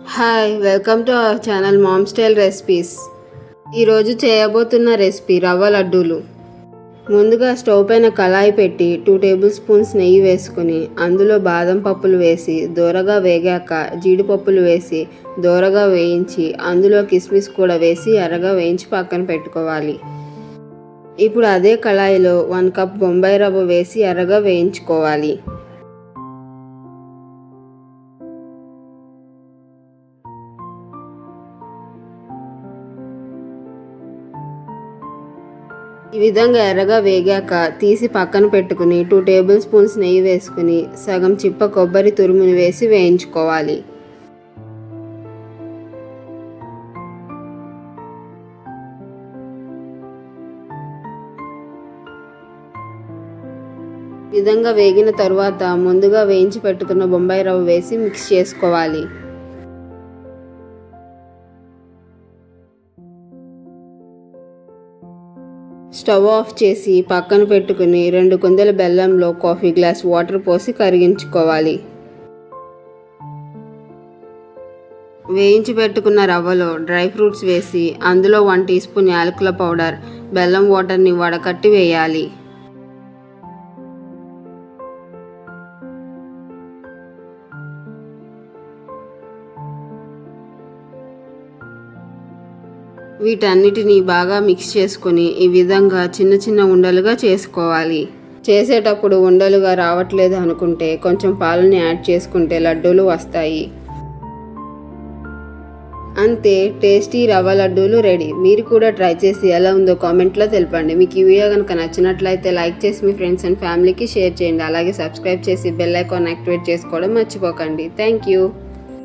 Hi welcome to our channel ma'am style recipes. ఈరోజు చేయబోతున్న recipe రవ్వ లడ్డూలు. ముందుగా స్టవ్ పైన కళాయి పెట్టి 2 టేబుల్ స్పూన్స్ నెయ్యి వేసుకుని అందులో బాదం పప్పులు వేసి దోరగా వేగాక జీడిపప్పులు వేసి దోరగా వేయించి అందులో కిస్మిస్ కూడా వేసి ఎర్రగా వేయించి పక్కన పెట్టుకోవాలి. ఇప్పుడు అదే కళాయిలో 1 కప్ బొంబాయి రవ్వ వేసి ఎర్రగా వేయించుకోవాలి. ఈ విధంగా ఎర్రగా వేగాక తీసి పక్కన పెట్టుకుని 2 టేబుల్ స్పూన్స్ నెయ్యి వేసుకుని సగం చిప్ప కొబ్బరి తురుముని వేసి వేయించుకోవాలి. ఈ విధంగా వేగిన తరువాత ముందుగా వేయించి పెట్టుకున్న బొంబాయి రవ్వ వేసి మిక్స్ చేసుకోవాలి. స్టవ్ ఆఫ్ చేసి పక్కన పెట్టుకుని 2 కుందల బెల్లంలో కాఫీ గ్లాస్ వాటర్ పోసి కరిగించుకోవాలి. వేయించి పెట్టుకున్న రవ్వలో డ్రై ఫ్రూట్స్ వేసి అందులో 1 టీ స్పూన్ యాలకుల పౌడర్, బెల్లం వాటర్ని వడకట్టి వేయాలి. వీటన్నిటిని బాగా మిక్స్ చేసుకొని ఈ విధంగా చిన్న చిన్న ఉండలుగా చేసుకోవాలి. చేసేటప్పుడు ఉండలుగా రావట్లేదు అనుకుంటే కొంచెం పాలని యాడ్ చేసుకుంటే లడ్డూలు వస్తాయి. అంతే, టేస్టీ రవ్వ లడ్డూలు రెడీ. మీరు కూడా ట్రై చేసి ఎలా ఉందో కామెంట్లో తెలపండి. మీకు ఈ వీడియో కనుక నచ్చినట్లయితే లైక్ చేసి మీ ఫ్రెండ్స్ అండ్ ఫ్యామిలీకి షేర్ చేయండి. అలాగే సబ్స్క్రైబ్ చేసి బెల్ ఐకాన్ యాక్టివేట్ చేసుకోవడం మర్చిపోకండి. Thank you.